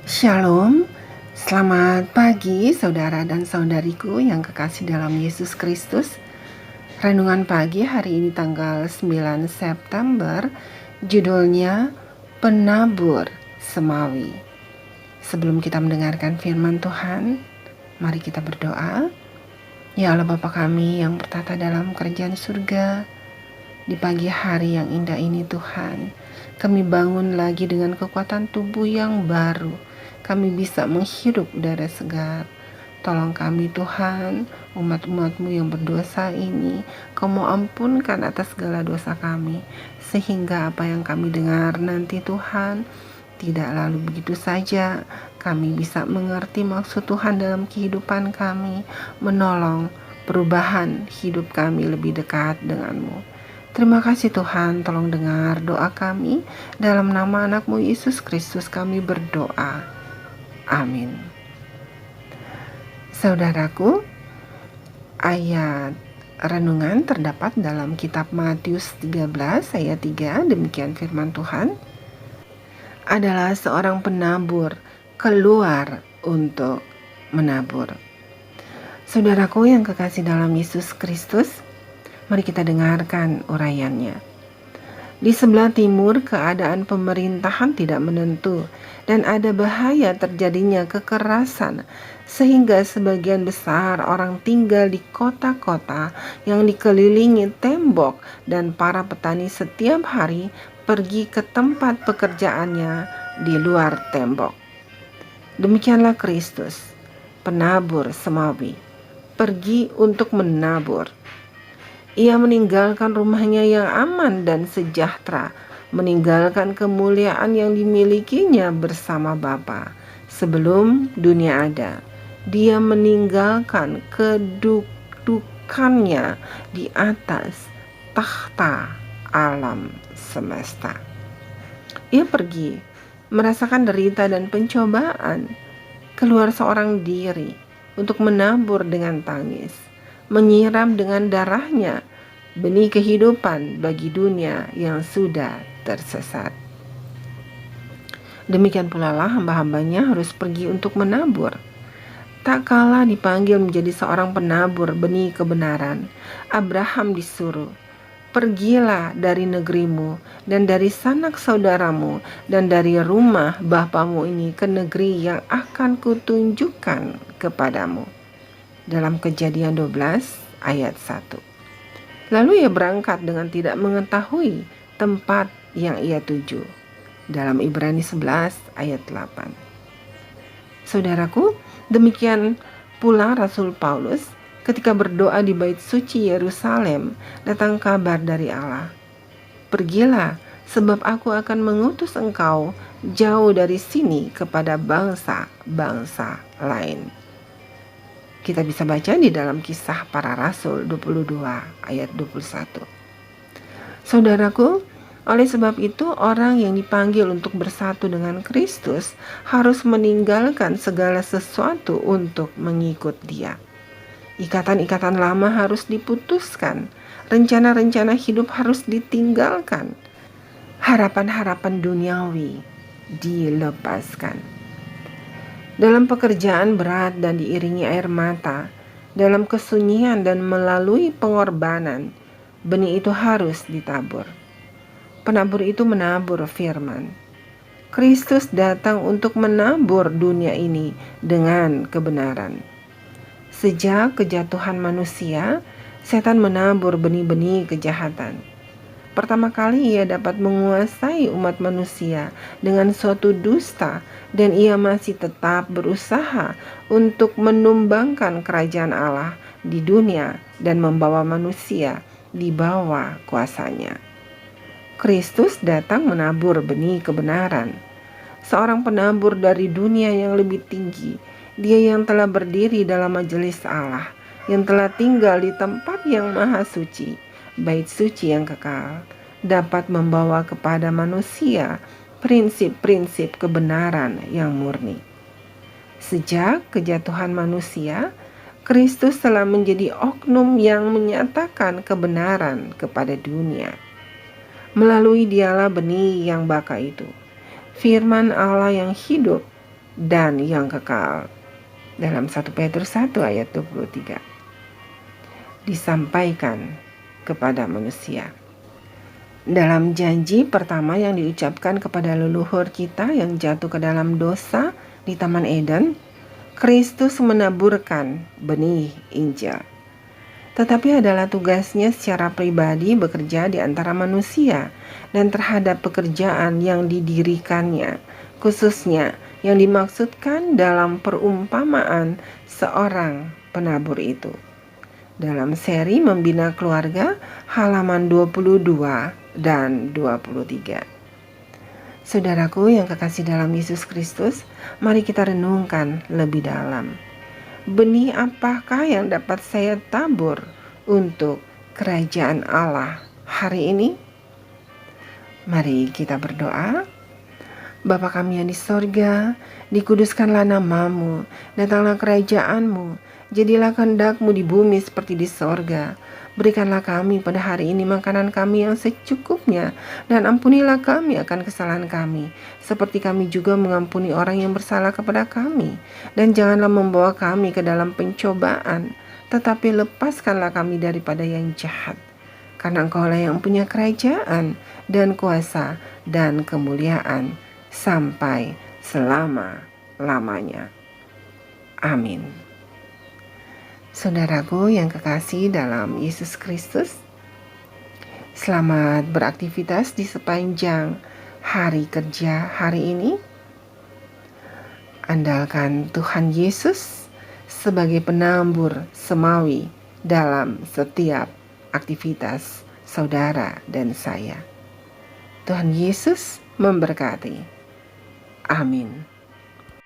Shalom, selamat pagi saudara dan saudariku yang kekasih dalam Yesus Kristus. Renungan pagi hari ini tanggal 9 September, judulnya Penabur Semawi. Sebelum kita mendengarkan firman Tuhan, mari kita berdoa. Ya Allah Bapa kami yang bertata dalam kerajaan surga, di pagi hari yang indah ini Tuhan, kami bangun lagi dengan kekuatan tubuh yang baru. Kami bisa menghirup udara segar. Tolong kami Tuhan, umat-umat-Mu yang berdosa ini, Kau ampunkan atas segala dosa kami, sehingga apa yang kami dengar nanti Tuhan, tidak lalu begitu saja. Kami bisa mengerti maksud Tuhan dalam kehidupan kami, menolong perubahan hidup kami lebih dekat denganmu. Terima kasih Tuhan, tolong dengar doa kami. Dalam nama anak-Mu Yesus Kristus kami berdoa. Amin. Saudaraku, ayat renungan terdapat dalam kitab Matius 13 ayat 3. Demikian firman Tuhan. Adalah seorang penabur keluar untuk menabur. Saudaraku yang kekasih dalam Yesus Kristus, mari kita dengarkan uraiannya. Di sebelah timur keadaan pemerintahan tidak menentu dan ada bahaya terjadinya kekerasan, sehingga sebagian besar orang tinggal di kota-kota yang dikelilingi tembok dan para petani setiap hari pergi ke tempat pekerjaannya di luar tembok. Demikianlah Kristus, penabur semawi, pergi untuk menabur. Ia meninggalkan rumahnya yang aman dan sejahtera, meninggalkan kemuliaan yang dimilikinya bersama Bapa. Sebelum dunia ada, dia meninggalkan kedudukannya di atas takhta alam semesta. Ia pergi, merasakan derita dan pencobaan, keluar seorang diri untuk menabur dengan tangis, menyiram dengan darahnya benih kehidupan bagi dunia yang sudah tersesat. Demikian pula lah hamba-hambanya harus pergi untuk menabur. Tak kala dipanggil menjadi seorang penabur benih kebenaran, Abraham disuruh, "Pergilah dari negerimu dan dari sanak saudaramu dan dari rumah bapamu ini ke negeri yang akan kutunjukkan kepadamu." Dalam Kejadian 12 ayat 1. Lalu ia berangkat dengan tidak mengetahui tempat yang ia tuju. Dalam Ibrani 11 ayat 8. Saudaraku, demikian pula Rasul Paulus ketika berdoa di bait suci Yerusalem, datang kabar dari Allah. "Pergilah, sebab aku akan mengutus engkau jauh dari sini kepada bangsa-bangsa lain." Kita bisa baca di dalam Kisah Para Rasul 22 ayat 21. Saudaraku, oleh sebab itu orang yang dipanggil untuk bersatu dengan Kristus harus meninggalkan segala sesuatu untuk mengikut Dia. Ikatan-ikatan lama harus diputuskan, rencana-rencana hidup harus ditinggalkan, harapan-harapan duniawi dilepaskan. Dalam pekerjaan berat dan diiringi air mata, dalam kesunyian dan melalui pengorbanan, benih itu harus ditabur. Penabur itu menabur firman. Kristus datang untuk menabur dunia ini dengan kebenaran. Sejak kejatuhan manusia, setan menabur benih-benih kejahatan. Pertama kali ia dapat menguasai umat manusia dengan suatu dusta, dan ia masih tetap berusaha untuk menumbangkan kerajaan Allah di dunia dan membawa manusia di bawah kuasanya. Kristus datang menabur benih kebenaran. Seorang penabur dari dunia yang lebih tinggi, dia yang telah berdiri dalam majelis Allah, yang telah tinggal di tempat yang maha suci, bait suci yang kekal, dapat membawa kepada manusia prinsip-prinsip kebenaran yang murni. Sejak kejatuhan manusia, Kristus telah menjadi oknum yang menyatakan kebenaran kepada dunia. Melalui Dialah benih yang baka itu, firman Allah yang hidup dan yang kekal. Dalam 1 Petrus 1 ayat 23 disampaikan kepada manusia. Dalam janji pertama yang diucapkan kepada leluhur kita yang jatuh ke dalam dosa di Taman Eden, Kristus menaburkan benih Injil. Tetapi adalah tugasnya secara pribadi bekerja di antara manusia dan terhadap pekerjaan yang didirikannya, khususnya yang dimaksudkan dalam perumpamaan seorang penabur itu. Dalam seri Membina Keluarga halaman 22 dan 23. Saudaraku yang kekasih dalam Yesus Kristus, mari kita renungkan lebih dalam. Benih apakah yang dapat saya tabur untuk kerajaan Allah hari ini? Mari kita berdoa. Bapa kami yang di sorga, dikuduskanlah namamu, datanglah kerajaanmu, jadilah kehendak-mu di bumi seperti di sorga. Berikanlah kami pada hari ini makanan kami yang secukupnya, dan ampunilah kami akan kesalahan kami, seperti kami juga mengampuni orang yang bersalah kepada kami. Dan janganlah membawa kami ke dalam pencobaan, tetapi lepaskanlah kami daripada yang jahat. Karena Engkaulah yang punya kerajaan dan kuasa dan kemuliaan sampai selama-lamanya. Amin. Saudaraku yang kekasih dalam Yesus Kristus, selamat beraktivitas di sepanjang hari kerja hari ini. Andalkan Tuhan Yesus sebagai penambur semawi dalam setiap aktivitas saudara dan saya. Tuhan Yesus memberkati. Amin.